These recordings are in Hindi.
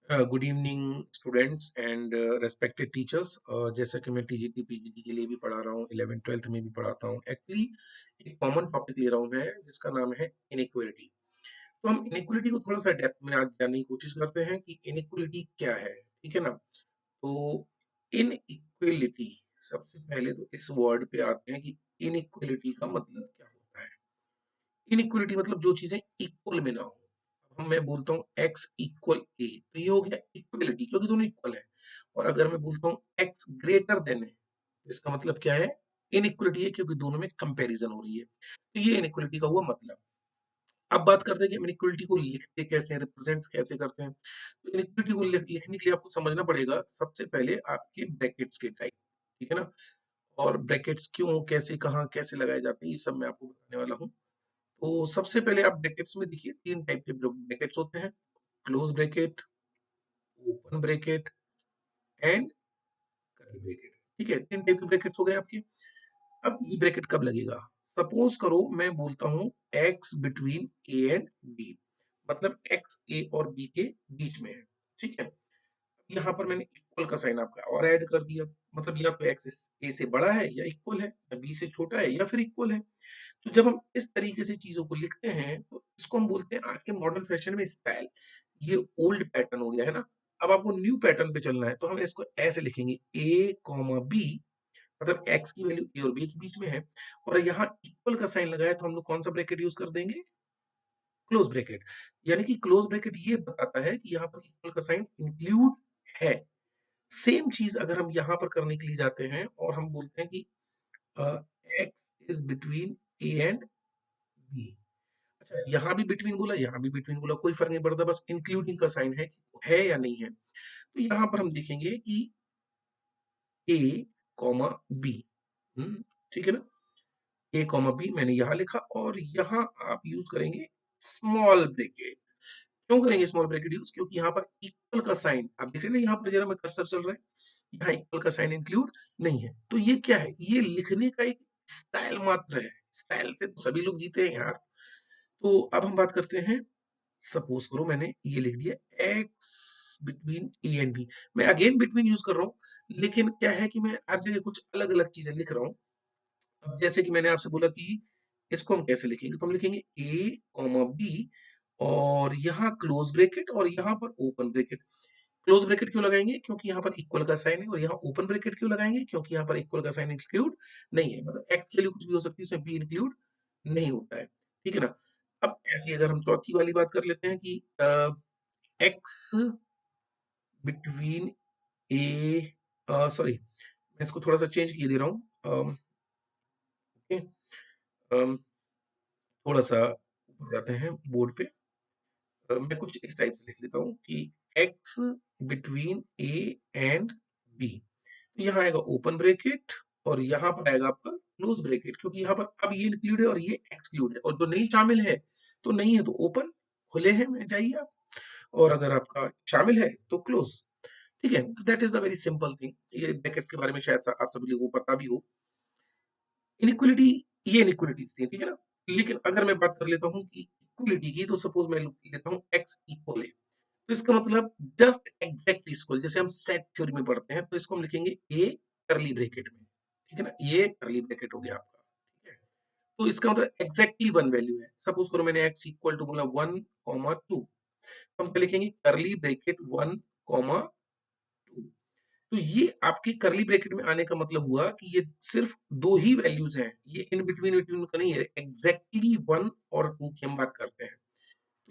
Good evening students and respected teachers. जैसा कि मैं टीजीटी पीजीटी के लिए भी पढ़ा रहा हूँ, 11th 12th में भी पढ़ाता हूँ। एक्चुअली एक कॉमन टॉपिक ले रहा हूँ मैं, जिसका नाम है इनइक्वालिटी। तो हम इनइक्वालिटी को थोड़ा सा डेप्थ में आज जानने की कोशिश करते हैं कि इनइक्वालिटी क्या है। ठीक है ना। तो इनइक्वालिटी, सबसे पहले तो इस वर्ड पे आते हैं कि इनइक्वालिटी का मतलब क्या होता है। इनइक्वालिटी मतलब जो चीजें इक्वल में ना हो। अब मैं बोलता हूँ x इक्वल ए, तो ये हो गया इक्वलिटी, क्योंकि दोनों इक्वल है। और अगर मैं बोलता हूँ x ग्रेटर देन है, तो इसका मतलब क्या है, इनइक्वलिटी है, क्योंकि दोनों में कंपैरिजन हो रही है। तो ये इनइक्वलिटी का हुआ मतलब। अब बात करते हैं कि इनइक्वलिटी को लिखते कैसे हैं, रिप्रेजेंट कैसे करते हैं। तो इनइक्वलिटी को लिखने के लिए आपको समझना पड़ेगा सबसे पहले आपके ब्रैकेट्स के टाइप। ठीक है ना। और ब्रैकेट्स क्यों, कैसे, कहाँ, कैसे लगाए जाते हैं, ये सब मैं आपको बताने वाला हूँ। तो सबसे पहले आप ब्रैकेट्स में देखिए, तीन टाइप के ब्रैकेट्स होते हैं: close bracket, open bracket and curly bracket. ठीक है, तीन टाइप के ब्रैकेट्स हो गए आपके। अब ये ब्रैकेट कब लगेगा? सपोज करो मैं बोलता हूँ x between a and b, मतलब x a और b के बीच में है। ठीक है। यहाँ पर मैंने इक्वल का साइन आपका और ऐड कर दिया, मतलब या तो x a से बड़ा है या इक्वल है, या b से छोटा है या फिर इक्वल है। तो जब हम इस तरीके से चीजों को लिखते हैं तो इसको हम बोलते हैं आज के मॉडर्न फैशन में स्टाइल। ये ओल्ड पैटर्न हो गया है ना। अब आपको न्यू पैटर्न पे चलना है, तो हम इसको ऐसे लिखेंगे a कॉमा b, मतलब x की वैल्यू a और b के बीच में है, और यहाँ इक्वल का साइन लगाया, तो हम लोग कौन सा ब्रैकेट यूज कर देंगे? Close bracket. यानी कि क्लोज ब्रैकेट ये बताता है कि यहाँ पर इक्वल का साइन इंक्लूड है। सेम चीज अगर हम यहाँ पर करने के लिए जाते हैं और हम बोलते हैं कि x is between a and b। अच्छा, यहाँ भी बिटवीन बोला, यहाँ भी बिटवीन बोला, कोई फर्क नहीं पड़ता, बस इंक्लूडिंग का साइन है या नहीं है। तो यहाँ पर हम देखेंगे कि a कॉमा बी। ठीक है ना। a कॉमा बी मैंने यहाँ लिखा, और यहाँ आप यूज करेंगे स्मॉल ब्रैकेट। क्यों करेंगे स्मॉल ब्रैकेट यूज? क्योंकि यहाँ पर इक्वल का साइन आप देख रहे हैं ना, यहाँ पर जरा मैं कर्सर चल रहा है, यहाँ इक्वल का साइन इंक्लूड नहीं है। तो ये क्या है? ये लिखने का एक स्टाइल मात्र है। स्टाइल से तो सभी लोग जीते हैं यार। तो अब हम बात करते हैं, सपोज करो मैंने ये लिख दिया x between A and B. मैं अगेन बिटवीन यूज कर रहा हूँ, लेकिन क्या है कि मैं हर जगह कुछ अलग अलग चीजें लिख रहा हूँ। अब जैसे कि मैंने आपसे बोला कि इसको हम कैसे लिखेंगे, तो हम लिखेंगे a कॉमा बी, और यहाँ क्लोज ब्रैकेट और यहाँ पर ओपन ब्रैकेट। क्लोज ब्रैकेट क्यों लगाएंगे? क्योंकि यहाँ पर इक्वल का साइन है। और यहाँ ओपन ब्रैकेट क्यों लगाएंगे? क्योंकि यहाँ पर इक्वल का साइन इंक्लूड नहीं है, मतलब x के लिए कुछ भी हो सकती है, इसमें b इंक्लूड नहीं होता है। ठीक है ना। अब ऐसे अगर हम चौथी वाली बात कर लेते हैं कि x बिटवीन ए, सॉरी मैं इसको थोड़ा सा चेंज किए दे रहा हूँ। ओके, थोड़ा सा ऊपर जाते हैं बोर्ड पे। मैं कुछ इस टाइप से लिख लेता हूँ कि x between a and b। तो यहाँ आएगा ओपन ब्रैकेट, और यहाँ पर आएगा आपका क्लोज ब्रैकेट, क्योंकि यहाँ पर अब ये इंक्लूड है और ये एक्सक्लूड है, और जो नहीं शामिल है तो नहीं है, तो ओपन खुले हैं में जाइए आप, और अगर आपका शामिल है तो क्लोज। ठीक है। तो that is the very simple thing. ये ब्रैकेट के बारे में शायद आप सभी लोगों को पता भी हो। इनइक्वालिटी, ये इनइक्वालिटीज थी, ठीक है ना। लेकिन अगर मैं बात कर लेता हूँ कि इक्वलिटी की, तो सपोज मैं लेता हूँ x इक्वल है, तो इसका मतलब जस्ट एग्जैक्टली इक्वल। जैसे हम सेट थ्योरी में पढ़ते हैं, तो इसको हम लिखेंगे a करली ब्रैकेट में। ठीक है ना, ये करली ब्रैकेट हो गया आपका। ठीक है। तो इसका मतलब एग्जैक्टली वन वैल्यू है। सपोज करो मैंने x इक्वल टू बोला 1,2, हम क्या लिखेंगे? करली ब्रैकेट 1,2। तो ये आपकी करली ब्रैकेट में आने का मतलब हुआ कि ये सिर्फ दो ही वैल्यूज हैं, ये इन बिटवीन बिटवीन का नहीं है, एग्जैक्टली 1 और 2 की हम बात करते हैं।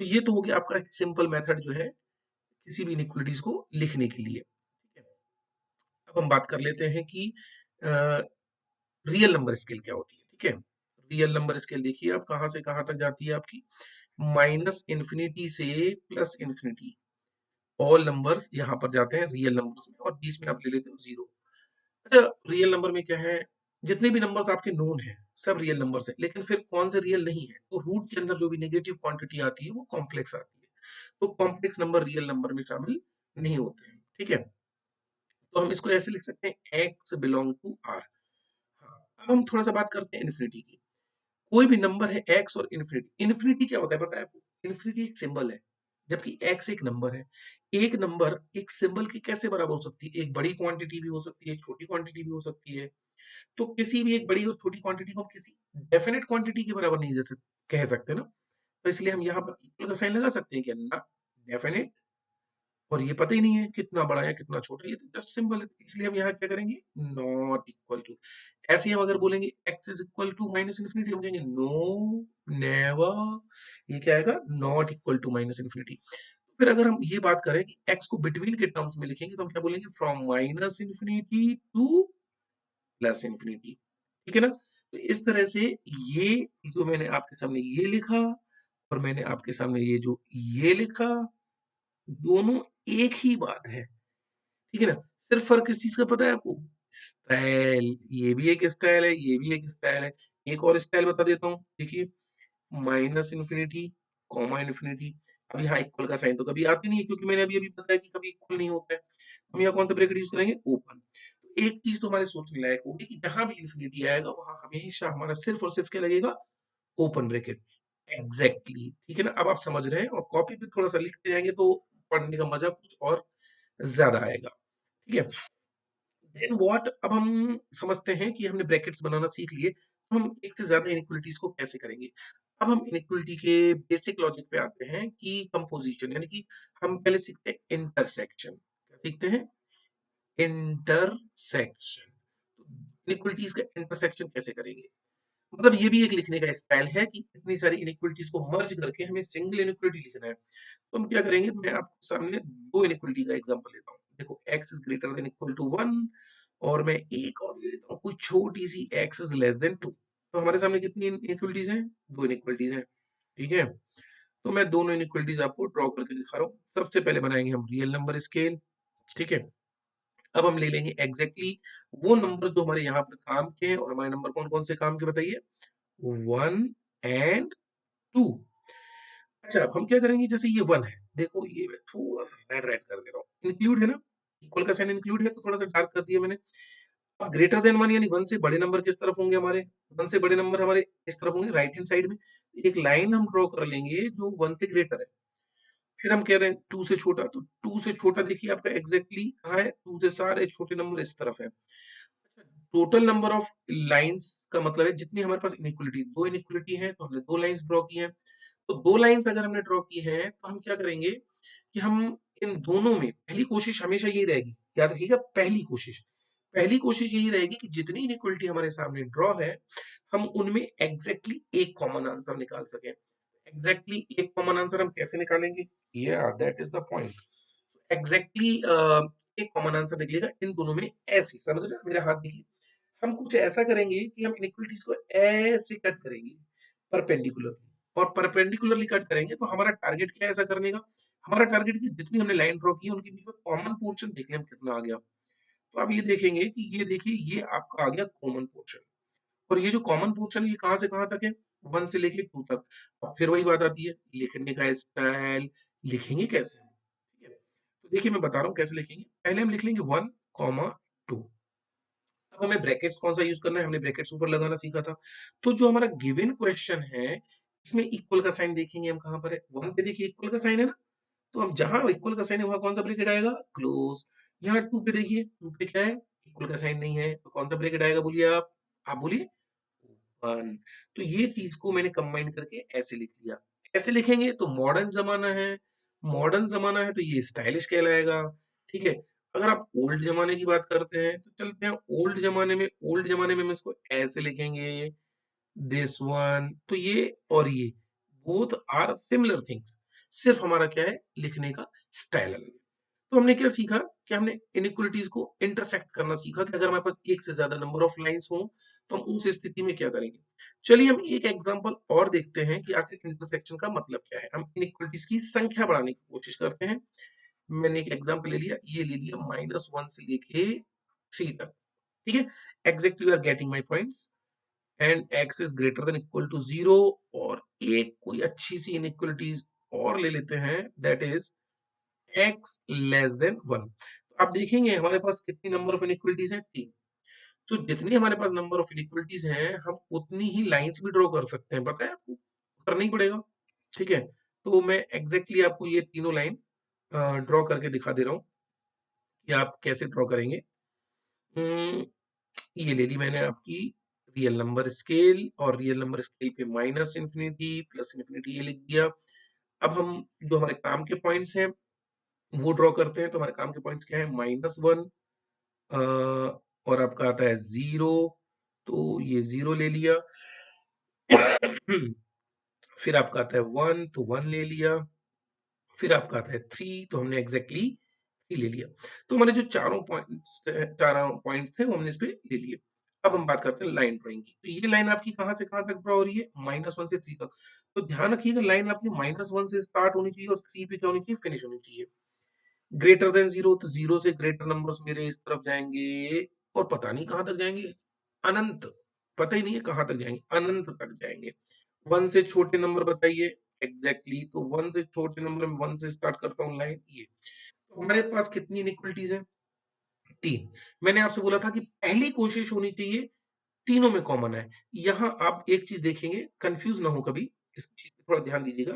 तो ये तो हो गया आपका एक सिंपल मेथड जो है किसी भी इनइक्वालिटीज को लिखने के लिए। ठीक है। अब हम बात कर लेते हैं कि रियल नंबर स्केल क्या होती है। ठीक है। रियल नंबर स्केल देखिए आप कहाँ से कहाँ तक जाती है आपकी, माइनस इन्फिनिटी से प्लस इन्फिनिटी। ऑल नंबर्स यहाँ पर जाते हैं रियल नंबर्स में, और बीच में आप ले लेते हो जीरो। अच्छा, रियल नंबर में क्या है, जितने भी नंबर्स आपके नोन है सब रियल नंबर्स है, लेकिन फिर कौन से रियल नहीं है? तो रूट के अंदर जो भी नेगेटिव क्वांटिटी आती है वो कॉम्प्लेक्स आती है। तो कॉम्प्लेक्स नंबर रियल नंबर में शामिल नहीं होते हैं। ठीक है। तो हम इसको ऐसे लिख सकते हैं x बिलोंग टू r। हाँ, अब हम थोड़ा सा बात करते हैं इन्फिनिटी की। कोई भी नंबर है x और इन्फिनिटी, इन्फिनिटी क्या होता है पता है आपको? इन्फिनिटी एक सिंबल है, जबकि x एक नंबर है। एक नंबर एक सिंबल के कैसे बराबर हो सकती है? एक बड़ी क्वांटिटी भी हो सकती है, एक छोटी क्वांटिटी भी हो सकती है। तो किसी भी एक बड़ी और छोटी क्वांटिटी को हम किसी डेफिनेट क्वांटिटी के बराबर नहीं जैसे कह सकते ना। तो इसलिए हम यहाँ पर इक्वल का साइन लगा सकते हैं क्या? ना, डेफिनेट। और ये पता ही नहीं है कितना बड़ा है कितना छोटा, ये तो जस्ट सिंबल है, इसलिए हम यहाँ क्या करेंगे? Not equal to. ऐसे ही हम अगर बोलेंगे x is equal to minus infinity, हम कहेंगे नो, नेवर। ये क्या आएगा? Not equal to minus infinity. फिर अगर हम ये बात करें कि x को बिटवीन के टर्म्स में लिखेंगे तो हम क्या बोलेंगे? From minus infinity two plus infinity. ठीक है ना? तो इस तरह से ये जो मैंने आपके सामने ये लिखा और मैंने आपके सामने ये जो ये लिखा, दोनों एक ही बात है। ठीक है ना? सिर्फ फर्क किस चीज का पता है आपको? स्टाइल। ये भी एक स्टाइल है, ये भी एक स्टाइल है। एक और स्टाइल बता देता हूँ, देखिए। Minus infinity, comma infinity. अब यहाँ इक्वल का साइन तो कभी आती नहीं है, क्योंकि मैंने अभी अभी बताया कि कभी इक्वल नहीं होता है। हम यहाँ कौन सा ब्रैकेट यूज करेंगे? ओपन। तो एक चीज तो हमारे सोचने लायक होगी कि जहां भी इन्फिनिटी आएगा वहां हमेशा हमारा सिर्फ और सिर्फ क्या लगेगा? Open bracket. एग्जैक्टली, ठीक है ना? अब आप समझ रहे हैं, और कॉपी पे थोड़ा सा लिखते जाएंगे तो पढ़ने का मजा कुछ और ज्यादा आएगा। ठीक है? देन व्हाट, अब हम समझते हैं कि हमने ब्रैकेट्स बनाना सीख लिए, तो हम एक से ज्यादा इनइक्वलिटीज को कैसे करेंगे? अब हम इनइक्वलिटी के बेसिक लॉजिक पे आते हैं कि कंपोजिशन, यानी कि हम पहले सीखते हैं इंटरसेक्शन। क्या सीखते हैं? इंटरसेक्शन। इनइक्वलिटीज का इंटरसेक्शन कैसे करेंगे? मतलब ये भी एक लिखने का स्टाइल है कि इतनी सारी इनइक्वलिटीज को मर्ज करके हमें सिंगल इनइक्वलिटी लिखना है। तो हम क्या करेंगे? मैं आपके सामने दो इनइक्वलिटी का एग्जांपल लेता हूँ। देखो, x is greater than equal to 1, और मैं एक और ले लेता हूँ, कोई छोटी सी x इज लेस देन 2। तो हमारे सामने कितनी इनइक्वलिटीज हैं? दो इनइक्वलिटीज हैं। ठीक है? तो मैं दोनों इनइक्वलिटीज आपको ड्रॉ करके दिखा रहा हूँ। सबसे पहले बनाएंगे हम रियल नंबर स्केल। ठीक है? अब हम ले लेंगे एग्जैक्टली वो नंबर जो हमारे यहाँ पर काम के हैं, और हमारे नंबर कौन कौन से काम के बताइए? 1 एंड 2। अच्छा, अब हम क्या करेंगे? जैसे ये 1 है, देखो ये मैं थोड़ा सा रेड रेड कर दे रहा हूँ, इंक्लूड है ना, इक्वल का साइन इंक्लूड है, तो थोड़ा सा डार्क कर दिया मैंने। अब ग्रेटर देन 1 यानी 1 से बड़े नंबर किस तरफ होंगे हमारे? 1 से बड़े नंबर हमारे इस तरफ होंगे, राइट हैंड साइड में। एक लाइन हम ड्रॉ कर लेंगे जो 1 से ग्रेटर है। फिर हम कह रहे हैं 2 से छोटा, तो 2 से छोटा देखिए आपका एग्जैक्टली कहाँ है? 2 से सारे छोटे नंबर इस तरफ है। टोटल नंबर ऑफ लाइंस का मतलब है जितनी हमारे पास इनइक्वलिटी, दो इनइक्वलिटी है तो हमने दो लाइंस ड्रॉ की है। तो दो लाइंस अगर हमने ड्रॉ की है तो हम क्या करेंगे कि हम इन दोनों में, पहली कोशिश हमेशा यही रहेगी, याद रखिएगा, पहली कोशिश यही रहेगी कि जितनी इनइक्वलिटी हमारे सामने ड्रॉ है, हम उनमें एग्जैक्टली एक कॉमन आंसर निकाल सकें। एग्जैक्टली एक कॉमन आंसर हम कैसे निकालेंगे? या that is the point. Exactly एक कॉमन आंसर निकलेगा इन दोनों में। ऐसे समझ रहे हैं? मेरे हाथ देखिए, हम कुछ ऐसा करेंगे कि हम इनइक्वलिटीज को ऐसे कट करेंगे परपेंडिकुलरली, और परपेंडिकुलरली कट करेंगे तो हमारा टारगेट क्या है ऐसा करने का? हमारा टारगेट की जितनी हमने लाइन ड्रॉ की है उनके बीच में कॉमन पोर्शन देख लें हम कितना आ गया। तो आप ये देखेंगे कि ये देखिए ये आपका आ गया कॉमन पोर्शन। और ये जो कॉमन पोर्शन है ये कहाँ से कहाँ तक है? 1 से लेके 2 तक। अब फिर वही बात आती है, लिखने का स्टाइल। लिखेंगे कैसे? ठीक है? तो देखिए मैं बता रहा हूँ कैसे लिखेंगे। पहले हम लिख लेंगे 1, 2। अब हमें ब्रैकेट्स कौन सा यूज करना है? हमने ब्रैकेट्स ऊपर लगाना सीखा था। तो जो हमारा गिवन क्वेश्चन है इसमें इक्वल का साइन देखेंगे हम कहाँ पर है? 1 पे देखिए इक्वल का साइन है ना, तो अब जहां इक्वल का साइन है वहां कौन सा ब्रैकेट आएगा? क्लोज। यहाँ 2 पे देखिए, 2 पे क्या है? इक्वल का साइन नहीं है, तो कौन सा ब्रैकेट आएगा? बोलिए आप बोलिए। 1। तो ये चीज को मैंने कंबाइन करके ऐसे लिख लिया। ऐसे लिखेंगे तो मॉडर्न जमाना है, मॉडर्न जमाना है तो ये स्टाइलिश कहलाएगा। ठीक है? अगर आप ओल्ड जमाने की बात करते हैं तो चलते हैं ओल्ड जमाने में हम इसको ऐसे लिखेंगे, दिस वन। तो ये और ये बोथ आर सिमिलर थिंग्स, सिर्फ हमारा क्या है? लिखने का स्टाइल अलग है। तो हमने क्या सीखा कि हमने इनइक्वलिटीज को इंटरसेक्ट करना सीखा कि अगर हमारे पास एक से ज्यादा नंबर ऑफ लाइंस हो तो हम उस स्थिति में क्या करेंगे। चलिए हम एक एग्जांपल और देखते हैं कि आखिर इंटरसेक्शन का मतलब क्या है। हम इनइक्वलिटीज की संख्या बढ़ाने की कोशिश करते हैं। मैंने एक एग्जांपल ले लिया, ये ले लिया -1 से लेके 3 तक। ठीक है? Exactly you are getting my points. And x is greater than equal to 0। और एक कोई अच्छी सी इनइक्वलिटीज और ले लेते हैं, that is x less than 1। तो आप देखेंगे हमारे पास कितनी नंबर ऑफ इनइक्वलिटीज हैं? 3। तो जितनी हमारे पास नंबर ऑफ इनइक्वलिटीज हैं हम उतनी ही लाइंस भी ड्रॉ कर सकते हैं, पता है आपको? करना ही पड़ेगा। ठीक है? तो मैं एग्जैक्टली आपको ये तीनों लाइन ड्रॉ करके दिखा दे रहा हूँ कि आप कैसे ड्रॉ करेंगे। हम्म, ये ले ली मैंने आपकी रियल नंबर स्केल, और रियल नंबर स्केल पे माइनस इन्फिनिटी प्लस इन्फिनिटी ये लिख दिया। अब हम जो हमारे काम के पॉइंट्स हैं वो ड्रॉ करते हैं। तो हमारे काम के पॉइंट्स क्या है, -1 और आपका आता है 0, तो ये 0 ले लिया। फिर आपका आता है 1, तो 1 ले लिया। फिर आपका आता है 3, तो हमने एग्जैक्टली 3 ले लिया। तो हमारे जो चारों पॉइंट्स थे वो हमने इस पे ले लिए। अब हम बात करते हैं लाइन ड्राइंग की। तो ये लाइन आपकी कहाँ से कहाँ तक ड्रॉ हो रही है, -1 से 3 तक। तो ध्यान रखिएगा लाइन आपकी -1 से स्टार्ट होनी चाहिए और 3 पे क्या होनी चाहिए, फिनिश होनी चाहिए। ग्रेटर देन 0, तो 0 से ग्रेटर नंबर्स मेरे इस तरफ जाएंगे और पता नहीं कहां तक जाएंगे, अनंत। पता ही नहीं है कहां तक जाएंगे, अनंत तक जाएंगे। 1 से छोटे नंबर बताइए, एग्जैक्टली तो 1 से छोटे नंबर में 1 से स्टार्ट करता हूँ लाइन ये। तो हमारे पास कितनी इनइक्वलिटीज है, 3। मैंने आपसे बोला था कि पहली कोशिश होनी चाहिए तीनों में कॉमन है। यहाँ आप एक चीज देखेंगे, कंफ्यूज ना हो कभी, इस चीज पे थोड़ा ध्यान दीजिएगा।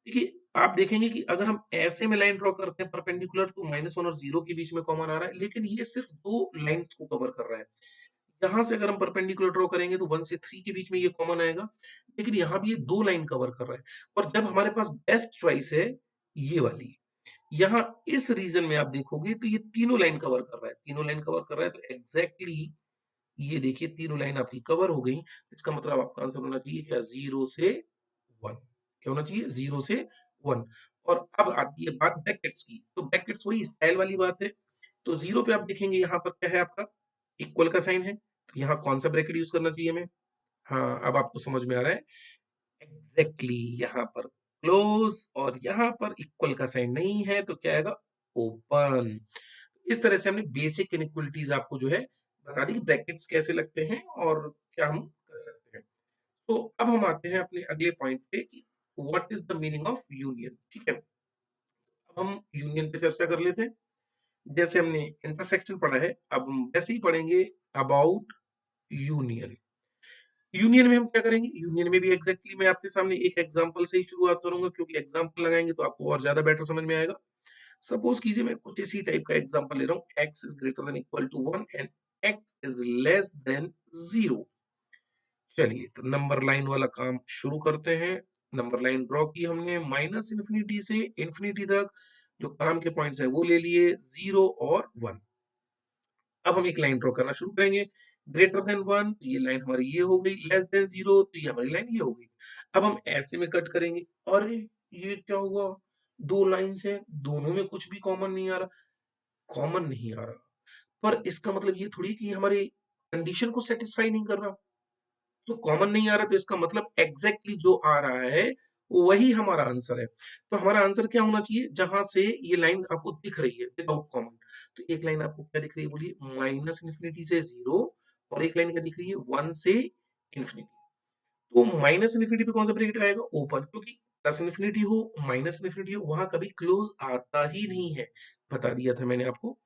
देखिए, आप देखेंगे कि अगर हम ऐसे में लाइन ड्रॉ करते हैं परपेंडिकुलर, तो -1 और 0 के बीच में कॉमन आ रहा है, लेकिन ये सिर्फ 2 लाइंस को कवर कर रहा है। यहाँ से अगर हम परपेंडिकुलर ड्रॉ करेंगे तो 1 से 3 के बीच में ये कॉमन आएगा, लेकिन यहाँ भी ये 2 लाइन कवर कर रहा है। और जब हमारे पास बेस्ट चॉइस है ये वाली, यहाँ इस रीजन में आप देखोगे तो ये तीनों लाइन कवर कर रहा है, तीनों लाइन कवर कर रहा है। तो एग्जैक्टली ये देखिए तीनों लाइन आपकी कवर हो गई। इसका मतलब आपका आंसर होना चाहिए क्या, 0 से 1। क्या होना चाहिए, 0 से 1। और अब आती है बात ब्रैकेट्स की। तो ब्रैकेट्स वही स्टाइल वाली बात है। तो 0 पे आप देखेंगे यहाँ पर क्या है आपका, इक्वल का साइन है। तो यहाँ कौन सा ब्रैकेट यूज करना चाहिए हमें, हाँ अब आपको समझ में आ रहा है। एग्जैक्टली यहाँ पर क्लोज, और यहाँ पर इक्वल का साइन नहीं है तो क्या आएगा, ओपन। इस तरह से हमने बेसिक इनइक्वलिटीज आपको जो है बता दी कि ब्रैकेट्स कैसे लगते हैं और क्या हम कर सकते हैं। तो अब हम आते हैं अपने अगले पॉइंट पे कि what is the meaning of union. ठीक है, अब हम यूनियन पे चर्चा कर लेते हैं। जैसे हमने इंटरसेक्शन पढ़ा है, अब हम वैसे ही पढ़ेंगे अबाउट यूनियन। यूनियन में हम क्या करेंगे, यूनियन में भी एग्जैक्टली मैं आपके सामने एक एग्जांपल से ही शुरुआत करूंगा, क्योंकि एग्जांपल लगाएंगे तो आपको और ज्यादा बेटर समझ में आएगा। सपोज कीजिए मैं कुछ इसी टाइप का एग्जांपल ले रहा हूँ, x is greater than equal to 1 and x is less than 0। चलिए तो नंबर लाइन वाला काम शुरू करते हैं। नंबर लाइन ड्रॉ की हमने माइनस इन्फिनिटी से इन्फिनिटी तक, जो काम के पॉइंट्स हैं वो ले लिए 0 और 1। अब हम एक लाइन ड्रॉ करना शुरू करेंगे, ग्रेटर देन 1 तो ये लाइन हमारी ये हो गई, लेस देन 0 तो ये हमारी लाइन ये हो गई। अब हम ऐसे में कट करेंगे, अरे ये क्या हुआ, दो लाइंस हैं दोनों में कुछ भी कॉमन नहीं आ रहा। कॉमन नहीं आ रहा पर इसका मतलब ये थोड़ी कि हमारी कंडीशन को सेटिस्फाई नहीं कर रहा। तो कॉमन नहीं आ रहा तो इसका मतलब एग्जैक्टली जो आ रहा है वही हमारा आंसर है। तो हमारा आंसर क्या होना चाहिए, जहां से ये लाइन आपको दिख रही है विदाउट कॉमन। तो एक लाइन आपको क्या दिख रही है बोलिए, माइनस इन्फिनिटी से 0, और एक लाइन क्या दिख रही है, 1 से इन्फिनिटी। तो माइनस इन्फिनिटी पे कौन सा ब्रैकेट आएगा, ओपन, क्योंकि प्लस इन्फिनिटी हो माइनस इन्फिनिटी हो वहां कभी क्लोज आता ही नहीं है, बता दिया था मैंने आपको।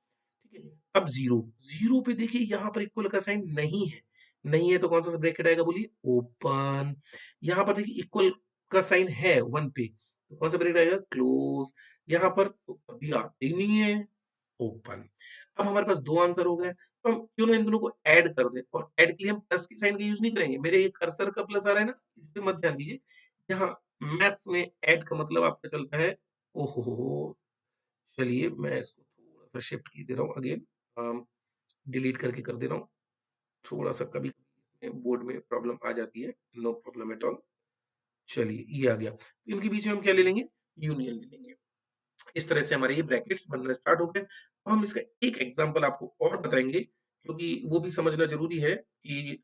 ठीक है, अब 0, 0 पे देखिए यहाँ पर इक्वल का साइन नहीं है, नहीं है तो कौन सा ब्रैकेट आएगा बोलिए, ओपन। यहाँ पर देखिए इक्वल का साइन है 1 पे, तो कौन सा ब्रैकेट आएगा, क्लोज। यहाँ पर तो कभी आते ही नहीं है, ओपन। अब हमारे पास दो आंसर हो गए, तो हम क्यों ना इन दोनों को ऐड कर दें, और ऐड के लिए हम प्लस के साइन का यूज नहीं करेंगे। मेरे ये कर्सर का प्लस आ रहा है ना, इस पे मत ध्यान दीजिए। यहाँ मैथ्स में ऐड का मतलब आपका चलता है, ओहो हो। चलिए मैं इसको थोड़ा सा शिफ्ट की दे रहा हूँ अगेन, डिलीट करके कर दे रहा हूँ। थोड़ा सा कभी बोर्ड में प्रॉब्लम आ जाती है, नो प्रॉब्लम एट ऑल। चलिए ये आ गया, तो इनके बीच में हम क्या ले लेंगे, यूनियन ले लेंगे। इस तरह से हमारे ये ब्रैकेट्स बनना स्टार्ट हो गए। अब हम इसका एक एग्जांपल आपको और बताएंगे, क्योंकि वो भी समझना जरूरी है कि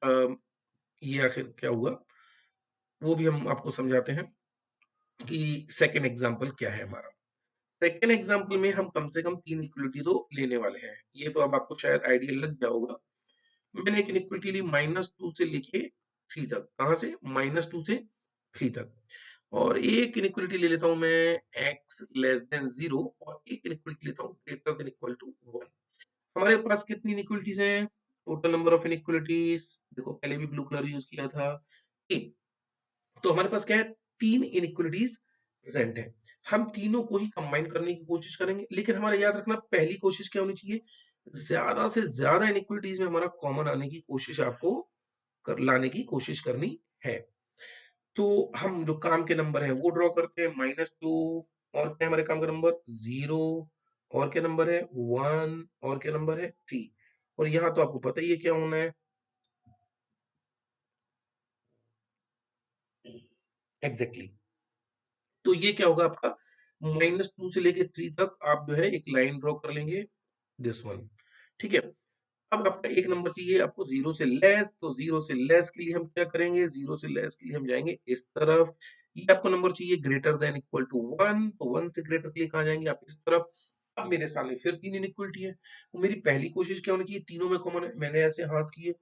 ये आखिर क्या हुआ, वो भी हम आपको समझाते हैं कि सेकंड एग्जांपल क्या है हमारा। सेकंड एग्जांपल में हम कम से कम 3 इक्वलिटी तो लेने वाले हैं, ये तो अब आपको शायद आइडिया लग गया होगा। मैंने एक इनइक्वलिटी ली -2 से लेके 3 तक, कहां से, -2 से 3 तक। और एक इनइक्वलिटी ले लेता हूं मैं x लेस देन 0, और एक इनइक्वलिटी लेता हूं ग्रेटर देन इक्वल टू 1। हमारे पास कितनी इनइक्वलिटीज हैं, टोटल नंबर ऑफ इनइक्वलिटीज, देखो पहले भी ब्लू कलर यूज किया था, 3। तो हमारे पास क्या है, 3 इनइक्वलिटीज प्रेजेंट है। हम तीनों को ही कंबाइन करने की कोशिश करेंगे, लेकिन हमारा याद रखना पहली कोशिश क्या होनी चाहिए, ज्यादा से ज्यादा इनइक्वलिटीज में हमारा कॉमन आने की कोशिश आपको लाने की कोशिश करनी है। तो हम जो काम के नंबर है वो ड्रॉ करते हैं, -2, और क्या है हमारे काम का नंबर 0, और क्या नंबर है 1, और क्या नंबर है 3, और यहाँ तो आपको पता ही है क्या होना है, एग्जैक्टली exactly। तो ये क्या होगा आपका, -2 से लेके 3 तक आप जो है एक लाइन ड्रॉ कर लेंगे, दिस वन। ठीक है, अब आपका एक नंबर चाहिए आपको जीरो से लेस, तो जीरो से लेस के लिए हम क्या करेंगे, जीरो से लेस के लिए हम जाएंगे इस तरफ। ये आपको नंबर चाहिए ग्रेटर देन इक्वल टू 1, तो 1 से ग्रेटर के लिए कहाँ जाएंगे आप, इस तरफ। अब मेरे सामने फिर तीन इनइक्वलिटी है, तो मेरी पहली कोशिश क्या होनी चाहिए, तीनों में कॉमन है, मैंने ऐसे हाथ किए,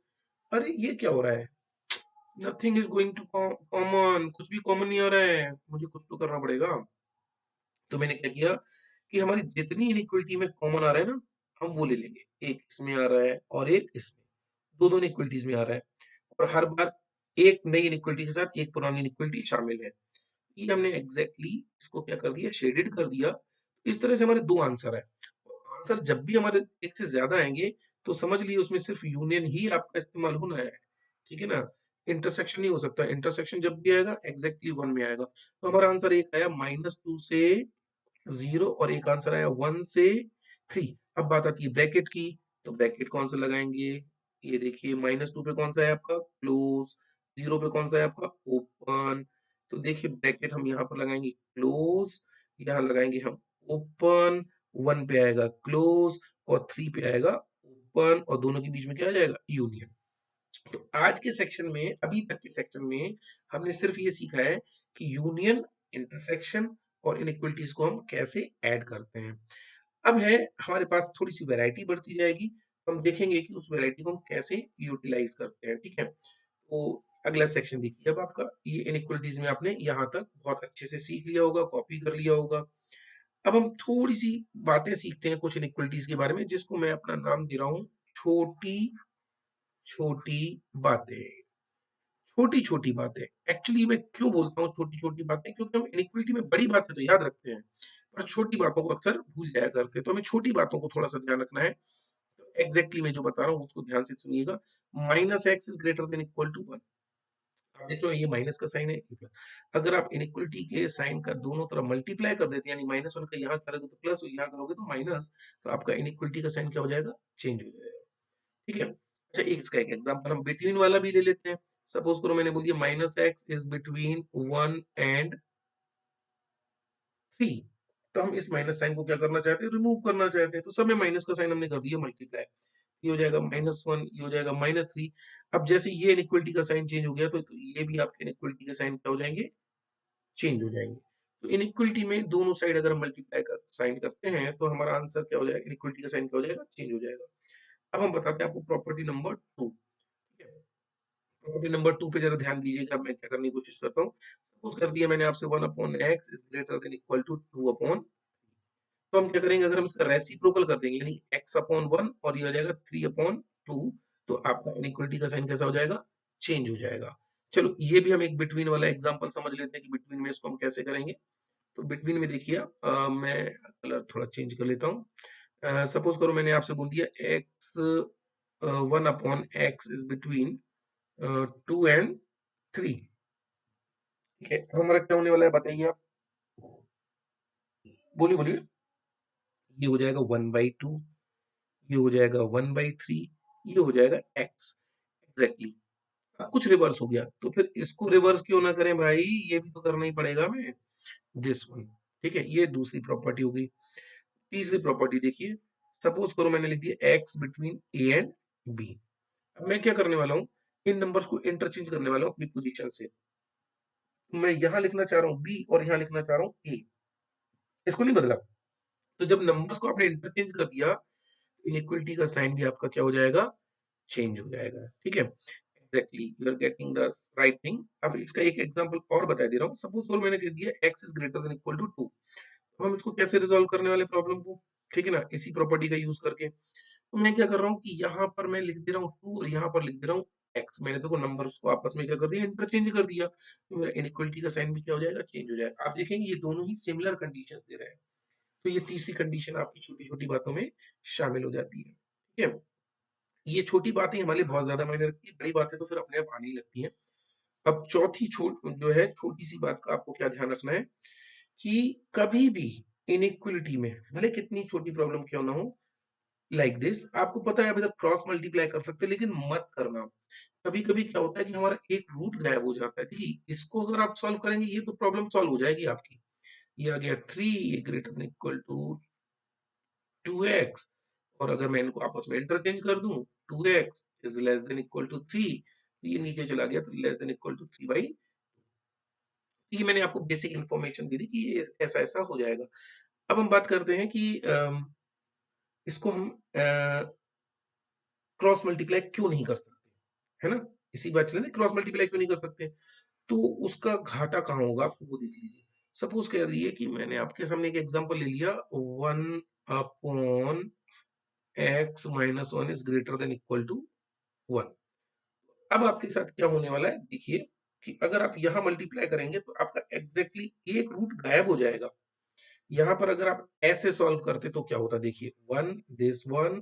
अरे ये क्या हो रहा है, nothing is going to common, कुछ भी कॉमन नहीं आ रहा है, मुझे कुछ तो करना पड़ेगा। तो मैंने क्या किया कि हमारी जितनी इनइक्वलिटी में कॉमन आ रहा है ना, हम वो ले लेंगे, एक इसमें आ रहा है और एक इसमें, दो दो इनइक्वलिटीज में आ रहा है, और हर बार एक नई इनइक्वलिटी के साथ एक पुरानी इनइक्वलिटी शामिल है। ये हमने एग्जैक्टली इसको क्या कर दिया, शेडेड कर दिया। इस तरह से हमारे दो आंसर है। आंसर जब भी हमारे एक से ज्यादा आएंगे तो समझ लिए उसमें सिर्फ यूनियन ही आपका इस्तेमाल होना है, ठीक है ना, इंटरसेक्शन नहीं हो सकता। इंटरसेक्शन जब भी आएगा एग्जैक्टली वन में आएगा। तो हमारा आंसर एक आया -2 से 0, और एक आंसर आया 1 से 3। अब बात आती है ब्रैकेट की, तो ब्रैकेट कौन सा लगाएंगे, ये देखिए -2 पे कौन सा है आपका क्लोज, 0 पे कौन सा है आपका ओपन। तो देखिए ब्रैकेट हम यहाँ पर लगाएंगे क्लोज, यहाँ लगाएंगे हम ओपन, 1 पे आएगा क्लोज और 3 पे आएगा ओपन, और दोनों के बीच में क्या आ जाएगा, यूनियन। तो आज के सेक्शन में, अभी तक के सेक्शन में हमने सिर्फ ये सीखा है कि यूनियन, इंटरसेक्शन और इनइक्वलिटीज को हम कैसे ऐड करते हैं। अब है हमारे पास थोड़ी सी वैरायटी बढ़ती जाएगी, तो हम देखेंगे कि उस वैरायटी को हम कैसे यूटिलाइज करते हैं, ठीक है। तो अगला सेक्शन देखिए, अब आपका ये इनइक्वलिटीज में आपने यहाँ तक बहुत अच्छे से सीख लिया होगा, कॉपी कर लिया होगा। अब हम थोड़ी सी बातें सीखते हैं कुछ इनइक्वलिटीज के बारे में, जिसको मैं अपना नाम दे रहा हूँ छोटी छोटी बातें। छोटी छोटी बातें, एक्चुअली मैं क्यों बोलता हूँ छोटी छोटी बातें, क्योंकि हम इनइक्वलिटी में बड़ी बातें तो याद रखते हैं, पर छोटी बातों को अक्सर भूल जाया करते हैं। तो हमें छोटी बातों को थोड़ा सा ध्यान रखना है। तो एग्जैक्टली मैं जो बता रहा हूँ उसको ध्यान से सुनिएगा। -x is greater than equal to 1। आप देख रहे हो ये माइनस का साइन है, ये प्लस। अगर आप इनइक्वलिटी के साइन का दोनों तरफ मल्टीप्लाई कर देते हैं, यानी -1 का यहाँ करोगे तो प्लस और यहाँ करोगे तो माइनस, तो आपका इनइक्वलिटी का साइन क्या हो जाएगा, चेंज हो जाएगा, ठीक है। अच्छा, एक इसका एक एग्जांपल हम बिटवीन वाला भी ले लेते हैं। सपोज करो मैंने बोल दिया -x इज बिटवीन 1 एंड 3। तो हम इस माइनस साइन को क्या करना चाहते हैं, रिमूव करना चाहते हैं। तो सब में माइनस का साइन हमने कर दिया मल्टीप्लाई, ये हो जाएगा -1, ये हो जाएगा -3। अब जैसे ये इनइक्वलिटी का साइन चेंज हो गया, तो ये भी आपके इनइक्वलिटी के साइन क्या हो जाएंगे, चेंज हो जाएंगे। तो इनइक्वलिटी में दोनों साइड अगर हम मल्टीप्लाई का साइन करते हैं तो हमारा आंसर क्या हो जाएगा, इनइक्वलिटी का साइन क्या हो जाएगा, चेंज हो जाएगा। अब हम बताते हैं आपको प्रॉपर्टी नंबर 2। प्रॉपर्टी नंबर 2 पे जरा ध्यान दीजिएगा, मैं क्या करने की कोशिश करता हूँ। सपोज कर दिया मैंने आपसे 1/x is greater than equal to 2/, तो हम क्या करेंगे, अगर हम इसका रेसिप्रोकल कर देंगे, यानी x/1 और ये हो जाएगा 3/2, तो आपका इनइक्वलिटी का साइन कैसा हो जाएगा, चेंज हो जाएगा। चलो ये भी हम एक बिटवीन वाला एग्जांपल समझ लेते हैं कि बिटवीन में इसको हम कैसे करेंगे। तो बिटवीन में देखिए मैं कलर थोड़ा चेंज कर लेता हूँ। सपोज करो मैंने आपसे बोल दिया x 1/x is between 2 and 3। ठीक है, अब हमारा क्या होने वाला है बताइए आप, बोलिए बोलिए। ये हो जाएगा 1/2, ये हो जाएगा 1/3, ये हो जाएगा x, एग्जैक्टली। अब कुछ रिवर्स हो गया, तो फिर इसको रिवर्स क्यों ना करें भाई, ये भी तो करना ही पड़ेगा हमें, दिस वन। ठीक है, ये दूसरी प्रॉपर्टी हो गई। तीसरी प्रॉपर्टी देखिए, सपोज करो मैंने लिख दिया x between a and b। अब मैं क्या करने वाला हूँ, इन नंबर्स को इंटरचेंज करने वाला हूँ अपनी पोजीशन से। मैं यहाँ लिखना चाह रहा हूँ b और यहाँ लिखना चाह रहा हूँ a, इसको नहीं बदला। तो जब नंबर्स को आपने इंटरचेंज कर दिया, इनइक्वलिटी का साइन भी आपका क्या हो जाएगा, चेंज हो जाएगा, ठीक है। Exactly, you are getting the right thing. अब इसका एक एग्जांपल और बता दे रहा हूँ। सपोज करो मैंने कह दिया x is greater than equal to 2। तो हम इसको कैसे रिजॉल्व करने वाले प्रॉब्लम को, ठीक है ना, इसी प्रॉपर्टी का यूज करके। तो मैं क्या कर रहा हूँ कि यहाँ पर मैं लिख दे रहा हूँ 2 और यहाँ पर लिख दे रहा हूँ एक्स, मैंने देखो नंबर उसको आपस में क्या कर दिया, इंटरचेंज कर दिया, तो मेरा इनइक्वलिटी का साइन भी क्या हो जाएगा, चेंज हो जाएगा। आप देखेंगे ये दोनों ही सिमिलर कंडीशंस दे रहे हैं, तो ये तीसरी कंडीशन आपकी छोटी छोटी बातों में शामिल हो जाती है। ठीक है, ये छोटी बातें हमारे लिए बहुत ज्यादा मायने रखती है, बड़ी बातें तो फिर अपने आप आने लगती हैं। अब चौथी जो है छोटी सी बात का आपको क्या ध्यान रखना है कि कभी भी इनइक्वलिटी में भले कितनी छोटी प्रॉब्लम क्यों ना हो, लाइक दिस, आपको पता है अभी तक क्रॉस मल्टीप्लाई कर सकते हैं, लेकिन मत करना। कभी कभी क्या होता है कि हमारा एक रूट गायब हो जाता है। देखिए इसको अगर आप सॉल्व करेंगे ये तो प्रॉब्लम सॉल्व हो जाएगी आपकी। ये आ गया 3 greater than equal to 2x, और अगर मैं इनको आपस में इंटरचेंज कर दूं, 2x is less than equal to 3, तो ये नीचे चला गया तो less than equal to 3 by. ये मैंने आपको बेसिक इन्फॉर्मेशन दी थी कि ये ऐसा ऐसा हो जाएगा। अब हम बात करते हैं कि इसको हम क्रॉस मल्टीप्लाई क्यों नहीं कर सकते, है ना। इसी बात चले क्रॉस मल्टीप्लाई क्यों नहीं कर सकते, तो उसका घाटा कहाँ होगा आपको वो देख लीजिए। सपोज कह रही है कि मैंने आपके सामने एक एग्जांपल ले लिया, 1/x-1 is greater than equal to 1। अब आपके साथ क्या होने वाला है देखिए, कि अगर आप यहां मल्टीप्लाई करेंगे तो आपका एग्जैक्टली एक रूट गायब हो जाएगा। यहां पर अगर आप ऐसे सॉल्व करते तो क्या होता, देखिए 1 दिस 1,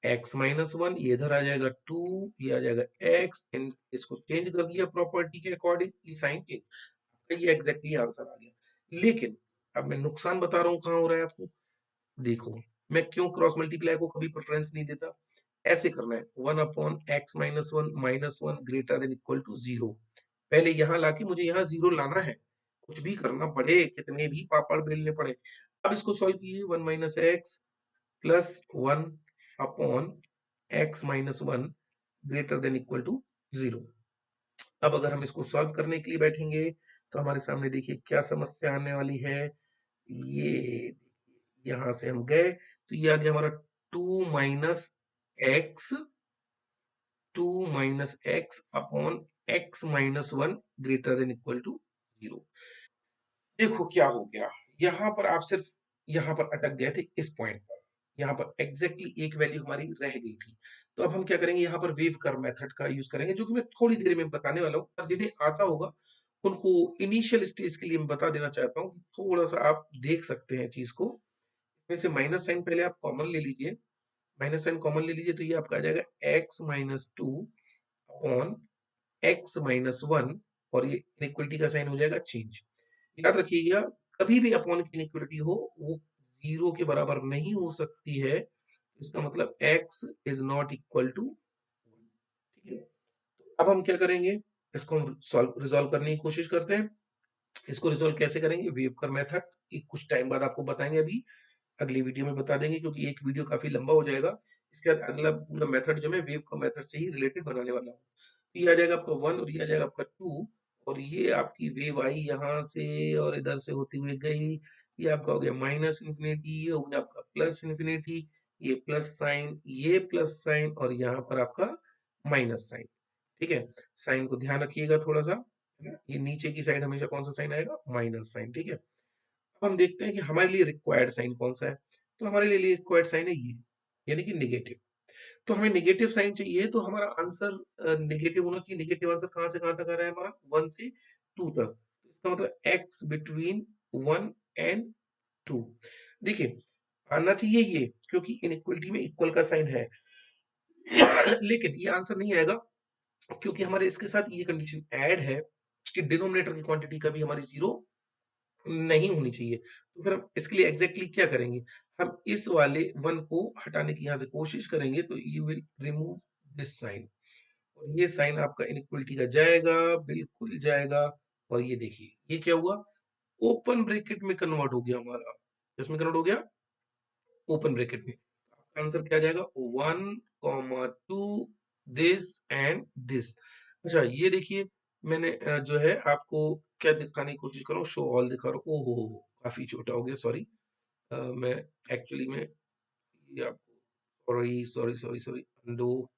x-1, ये इधर आ जाएगा 2, ये आ जाएगा x, इसको चेंज कर दिया प्रॉपर्टी के अकॉर्डिंग, ये साइन चेंज, ये एग्जैक्टली आंसर आ गया। लेकिन अब मैं नुकसान बता रहा हूं कहां हो रहा है आपको, देखो मैं क्यों क्रॉस मल्टीप्लाई को कभी प्रेफरेंस नहीं देता। ऐसे करना है 1/x-1 greater than equal to 0, पहले यहां लाके मुझे यहाँ 0 लाना है, कुछ भी करना पड़े, कितने भी पापड़ बेलने पड़े। अब इसको सॉल्व कीजिए, 1-x+1/x-1 greater than equal to 0। अब अगर हम इसको सॉल्व करने के लिए बैठेंगे तो हमारे सामने देखिए क्या समस्या आने वाली है। ये यहां से हम गए तो ये आ गया हमारा 2 - x, 2 - x/x-1 greater than equal to 0। देखो क्या हो गया, यहां पर आप सिर्फ यहां पर अटक गए थे इस पॉइंट पर, यहां पर एग्जैक्टली एक वैल्यू हमारी रह गई थी। तो अब हम क्या करेंगे, यहाँ पर वेव कर्व मेथड का यूज करेंगे, जो कि मैं थोड़ी देर में बताने वाला हूँ। पर जिन्हें आता होगा उनको इनिशियल स्टेज के लिए मैं बता देना चाहता हूँ, थोड़ा सा आप देख सकते हैं चीज को। इसमें से माइनस साइन पहले आप कॉमन ले लीजिए, माइनस साइन कॉमन ले लीजिए तो ये आपका आ जाएगा x-2/x-1, और ये इनइक्वलिटी का साइन हो जाएगा चेंज। याद रखिएगा कभी भी अपॉन की इनइक्वलिटी हो वो 0 के बराबर नहीं हो सकती है, इसका मतलब x is not equal to 1। ठीक है, अब हम क्या करेंगे, इसको हम रिजॉल्व करने की कोशिश करते हैं। इसको रिजॉल्व कैसे करेंगे, वेव कर मेथड कुछ टाइम बाद आपको बताएंगे, अभी अगली वीडियो में बता देंगे, क्योंकि एक वीडियो काफी लंबा हो जाएगा। इसके बाद अगला पूरा मेथड जो मैं वेव का मेथड से ही रिलेटेड बनाने वाला हूँ। तो ये आ जाएगा आपका 1 और ये आ जाएगा आपका 2, और ये आपकी वेव आई यहाँ से और इधर से होती हुई गई, ये आपका हो गया -इन्फिनिटी, ये हो गया आपका +इन्फिनिटी, ये प्लस साइन, ये प्लस साइन, और यहाँ पर आपका माइनस साइन। ठीक है, साइन को ध्यान रखिएगा थोड़ा सा, है ना? ये नीचे की साइड हमेशा कौन सा साइन आएगा, माइनस साइन। ठीक है, अब हम देखते हैं कि हमारे लिए रिक्वायर्ड साइन कौन सा है। तो हमारे लिए रिक्वायर्ड साइन है ये, यानी कि नेगेटिव। तो हमें नेगेटिव साइन चाहिए, तो हमारा आंसर नेगेटिव होना चाहिए। नेगेटिव आंसर कहां से कहां तक आ रहा है हमारा, 1 से 2 तक। तो इसका मतलब x बिटवीन 1 एंड 2। देखिए आना चाहिए ये, क्योंकि इनइक्वलिटी में इक्वल का साइन है। लेकिन ये आंसर नहीं आएगा, क्योंकि हमारे इसके साथ ये कंडीशन ऐड है कि डिनोमिनेटर की क्वांटिटी कभी हमारी 0 नहीं होनी चाहिए। तो फिर हम इसके लिए एग्जैक्टली क्या करेंगे, हम इस वाले 1 को हटाने की यहाँ से कोशिश करेंगे, तो you will remove this sign, और ये साइन आपका इनइक्वलिटी का जाएगा, बिल्कुल जाएगा। और ये देखिए ये क्या हुआ, ओपन ब्रैकेट में कन्वर्ट हो गया हमारा, इसमें कन्वर्ट हो गया ओपन ब्रैकेट में। आंसर क्या आ जाएगा, 1, 2 दिस एंड दिस। अच्छा ये देखिए, मैंने जो है आपको क्या दिखाने की कोशिश कर रहा हूँ, शो ऑल दिखा रहा हूँ। ओहो काफी छोटा हो गया, सॉरी। मैं एक्चुअली में ये आपको, सॉरी सॉरी सॉरी सॉरी, अंडो,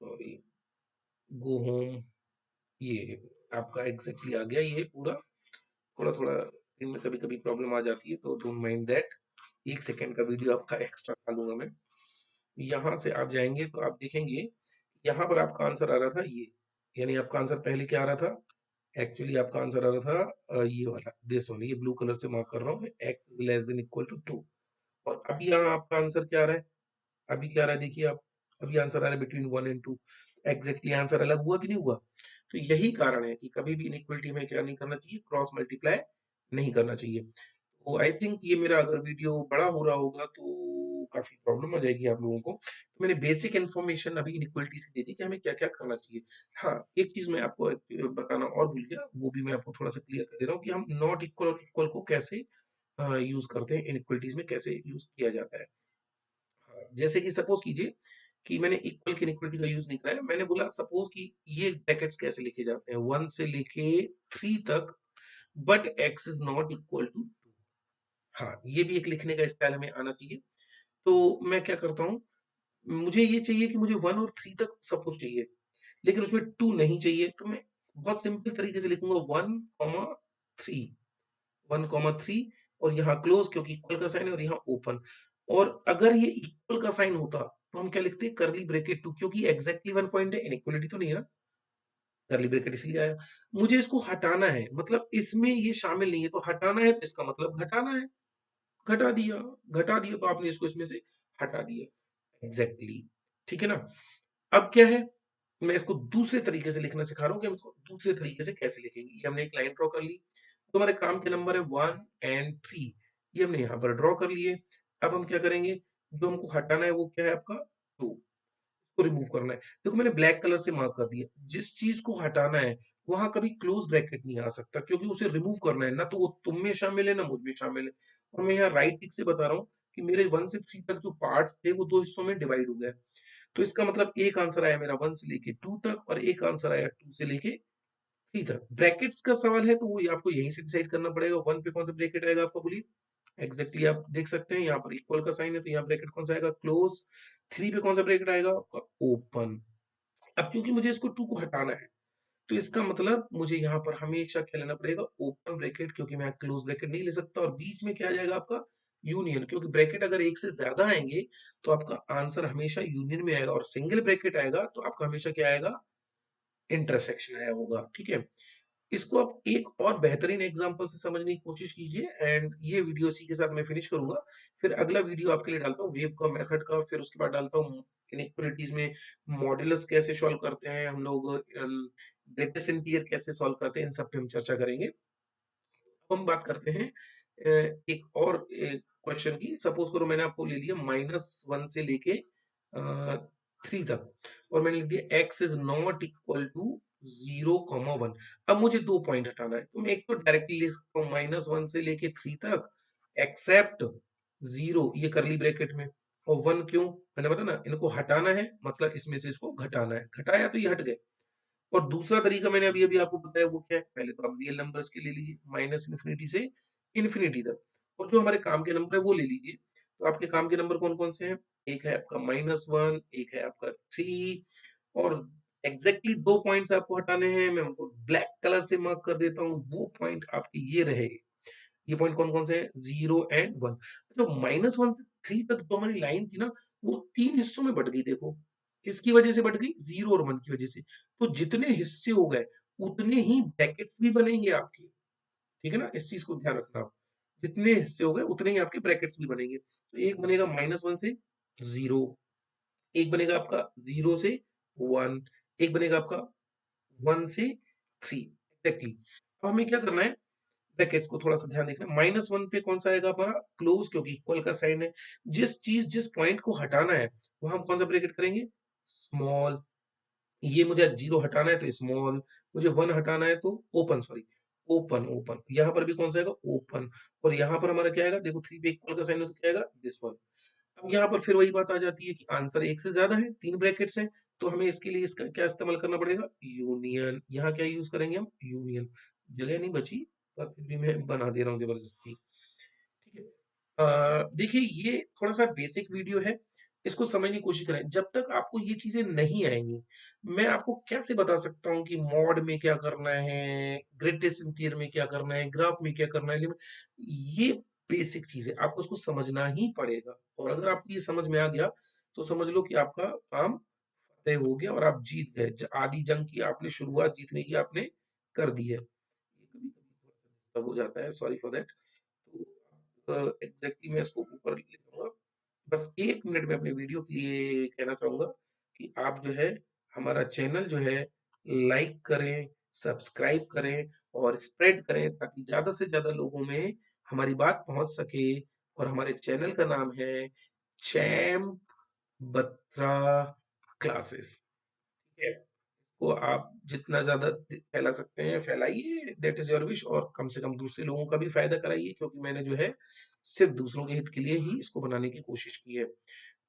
सॉरी, गो होम, ये आपका एग्जैक्टली आ गया ये पूरा। थोड़ा थोड़ा इनमें कभी कभी प्रॉब्लम आ जाती है, तो डोंट माइंड दैट। 1 सेकेंड का वीडियो आपका एक्स्ट्रा डालूंगा मैं। यहाँ से आप जाएंगे तो आप देखेंगे यहाँ पर आपका आंसर आ रहा था ये, यानी आपका आंसर पहले क्या आ रहा था, एक्चुअली आपका आंसर आ रहा था ये वाला, दिस वन, ये ब्लू कलर से मार्क कर रहा हूँ, x is less than equal to 2। और अभी यहाँ आपका आंसर क्या आ रहा है, अभी क्या आ रहा है देखिए आप, अभी आंसर आ रहा है बिटवीन 1 and 2। एग्जैक्टली आंसर अलग हुआ कि नहीं हुआ। तो यही कारण है कि कभी भी इनइक्वलिटी में क्या नहीं करना चाहिए, क्रॉस मल्टीप्लाई नहीं करना चाहिए। तो आई थिंक ये मेरा अगर वीडियो बड़ा हो रहा होगा तो काफी प्रॉब्लम हो जाएगी आप लोगों को। तो मैंने बेसिक इन्फॉर्मेशन अभी इनइक्वलिटी से दे दी कि हमें क्या क्या करना चाहिए। हाँ, एक चीज मैं आपको बताना और भूल गया, वो भी मैं आपको थोड़ा सा क्लियर कर दे रहा हूँ कि हम नॉट इक्वल और इक्वल को कैसे यूज करते हैं, इनइक्वलिटीज में कैसे यूज किया जाता है। हाँ, जैसे कि सपोज कीजिए कि मैंने इक्वल की इनइक्वलिटी का यूज नहीं कराया, मैंने बोला सपोज कि ये ब्रैकेट्स कैसे लिखे जाते हैं, 1 से लेके 3 तक, but x is not equal to 2। हाँ, ये भी एक लिखने का स्टाइल हमें आना चाहिए। तो मैं क्या करता हूँ, मुझे ये चाहिए कि मुझे 1 और 3 तक सपोज चाहिए, लेकिन उसमें 2 नहीं चाहिए, तो मैं बहुत सिंपल तरीके से लिखूंगा 1, 3, 1, 3, और यहाँ क्लोज क्योंकि इक्वल का साइन है, और यहाँ ओपन। और अगर ये इक्वल का साइन होता तो हम क्या लिखते, करली ब्रेकेट 2, क्योंकि एग्जैक्टली 1 पॉइंट है, इनइक्वलिटी तो नहीं है ना, करली ब्रेकेट इसलिए आया। मुझे इसको हटाना है, मतलब इसमें ये शामिल नहीं है, तो हटाना है तो इसका मतलब घटाना है, घटा दिया, घटा दिया तो आपने इसको इसमें से हटा दिया, एग्जैक्टली exactly। ठीक है ना। अब क्या है, मैं इसको दूसरे तरीके से लिखना सिखा रहा हूँ कि हम इसको दूसरे तरीके से कैसे लिखेंगे। ये हमने एक लाइन ड्रॉ कर ली, तो हमारे काम के नंबर है 1 and 3, ये हमने यहाँ पर ड्रॉ कर लिए। अब हम क्या करेंगे, जो हमको हटाना है वो क्या है आपका 2, को रिमूव करना है। देखो मैंने ब्लैक कलर से मार्क कर दिया, जिस चीज को हटाना है वहां कभी क्लोज ब्रैकेट नहीं आ सकता, क्योंकि उसे रिमूव करना है ना, तो वो तुम में शामिल है ना मुझ में शामिल है। और मैं यहाँ राइट टिक से बता रहा हूँ कि मेरे 1 से 3 तक जो पार्ट थे वो 2 हिस्सों में डिवाइड हो गए। तो इसका मतलब एक आंसर आया मेरा 1 से लेके 2 तक, और एक आंसर आया 2 से लेके 3 तक। ब्रैकेट्स का सवाल है तो वो आपको यहीं से डिसाइड करना पड़ेगा, 1 पे कौन सा ब्रैकेट आएगा आपका, बोलिए। एग्जैक्टली आप देख सकते हैं यहाँ पर इक्वल का साइन है, तो यहाँ ब्रैकेट कौन सा आएगा, क्लोज। 3 पे कौन सा ब्रैकेट आएगा आपका, ओपन। अब चूंकि मुझे इसको 2 को हटाना है, तो इसका मतलब मुझे यहाँ पर हमेशा क्या लेना पड़ेगा, ओपन ब्रैकेट, क्योंकि मैं क्लोज ब्रैकेट नहीं ले सकता। और बीच में क्या आ जाएगा आपका, यूनियन, क्योंकि ब्रैकेट अगर एक से ज्यादा आएंगे तो आपका आंसर हमेशा यूनियन में आएगा, और सिंगल ब्रैकेट आएगा तो आपका हमेशा क्या आएगा, इंटरसेक्शन आया होगा। ठीक है, इसको आप एक और बेहतरीन एग्जांपल से समझने की कोशिश कीजिए, एंड ये वीडियो इसी के साथ मैं फिनिश करूंगा। फिर अगला वीडियो आपके लिए डालता हूँ वेव का, मेथड का, फिर उसके बाद डालता हूँ इनइक्वलिटीज में मॉड्यूलस कैसे सॉल्व करते हैं हम लोग, ग्रेटेस्ट इंटीजर कैसे सॉल्व करते हैं, इन सब पे हम चर्चा करेंगे। अब हम बात करते हैं एक और क्वेश्चन की। सपोज करो मैंने आपको ले लिया -1 से लेके 3 तक, और मैंने लिख दिया x is not equal to 0, 1। अब मुझे 2 पॉइंट हटाना है, तो मैं एक तो डायरेक्टली लिख सकता हूँ -1 से लेके 3 तक एक्सेप्ट 0, ये करली ब्रैकेट में, और 1 क्यों, मैंने बताया ना, इनको हटाना है, मतलब इसमें से इसको घटाना है, घटाया तो ये हट गए। और दूसरा तरीका मैंने अभी अभी आपको बताया वो क्या है, पहले तो आप रियल नंबर्स के ले लीजिए -इन्फिनिटी से इन्फिनिटी तक, और जो हमारे काम के नंबर है वो ले लीजिए। तो आपके काम के नंबर कौन कौन से हैं, एक है आपका -1, एक है आपका 3, और एग्जैक्टली 2 पॉइंट्स आपको हटाने हैं, मैं उनको ब्लैक कलर से मार्क कर देता हूँ। वो पॉइंट आपके ये रहे, ये पॉइंट कौन कौन से हैं, 0 and 1। तो -1 से 3 तक जो हमारी लाइन थी ना, वो 3 हिस्सों में बट गई, देखो किसकी वजह से बट गई, 0 और 1 की वजह से। तो जितने हिस्से हो गए उतने ही ब्रैकेट्स भी बनेंगे आपके, ठीक है ना, इस चीज को ध्यान रखना आप। जितने हिस्से हो गए उतने ही आपके ब्रैकेट्स भी बनेंगे। तो एक बनेगा -1 से 0, एक बनेगा आपका 0 से 1, एक बनेगा आपका 1 से 3, एग्जैक्टली। अब हमें क्या करना है, ब्रैकेट्स को थोड़ा सा ध्यान देखना, -1 पे कौन सा आएगा हमारा, क्लोज, क्योंकि इक्वल का साइन है। जिस पॉइंट को हटाना है वहां हम कौन सा ब्रैकेट करेंगे, स्मॉल। ये मुझे 0 हटाना है तो स्मॉल, मुझे 1 हटाना है तो ओपन, सॉरी, ओपन, ओपन। यहाँ पर भी कौन सा आएगा, ओपन। और यहाँ पर हमारा क्या आएगा, देखो 3 पे इक्वल का साइन है तो क्या आएगा, दिस वन। अब यहाँ पर फिर वही बात आ जाती है कि आंसर एक से ज्यादा है, 3 ब्रैकेट्स हैं, तो हमें इसके लिए इसका क्या इस्तेमाल करना पड़ेगा, यूनियन। यहाँ क्या यूज करेंगे हम, यूनियन। जगह नहीं बची, पर फिर भी मैं बना दे रहा हूँ जबरदस्ती। ठीक है, देखिए ये थोड़ा सा बेसिक वीडियो है, इसको समझने की कोशिश करें। जब तक आपको ये चीजें नहीं आएंगी, मैं आपको कैसे बता सकता हूँ कि मॉड में क्या करना है, ग्रेटेस्ट इंटीरियर में क्या करना है, ग्राफ में क्या करना है, ये बेसिक चीज है, आपको उसको समझना ही पड़ेगा। और अगर आपको ये समझ में आ गया तो समझ लो कि आपका काम तय हो गया और आप जीत गए। आधी जंग की आपने शुरुआत जीतने की आपने कर दी है। ये कभी कभी तब हो जाता है, सॉरी फॉर दैट। तो एग्जैक्टली मैं इसको ऊपर लिख दूंगा। बस 1 मिनट में अपने वीडियो के लिए कहना चाहूंगा कि आप जो है हमारा चैनल जो है लाइक करें, सब्सक्राइब करें और स्प्रेड करें, ताकि ज्यादा से ज्यादा लोगों में हमारी बात पहुंच सके। और हमारे चैनल का नाम है चैम्प बत्रा क्लासेस। ठीक है, को आप जितना ज्यादा फैला सकते हैं फैलाइए, दैट इज योर विश। और कम से कम दूसरे लोगों का भी फायदा कराइए, क्योंकि मैंने जो है सिर्फ दूसरों के हित के लिए ही इसको बनाने की कोशिश की है।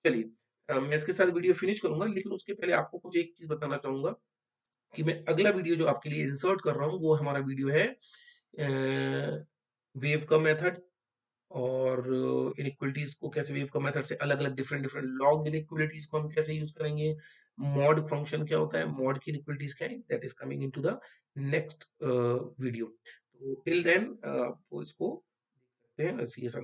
चलिए, मैं इसके साथ वीडियो फिनिश करूंगा, लेकिन उसके पहले आपको कुछ एक चीज बताना चाहूंगा कि मैं अगला वीडियो जो आपके लिए इंसर्ट कर रहा हूँ वो हमारा वीडियो है वेव का मेथड, और इनइक्वलिटीज को कैसे, वेव का मेथड से अलग अलग डिफरेंट डिफरेंट लॉग इनइक्वलिटीज को हम कैसे यूज करेंगे, मॉड फंक्शन क्या होता है, मॉड की इनइक्वलिटीज क्या है, that is coming into the next video. तो टिल देन इसको देखते हैं, सी एस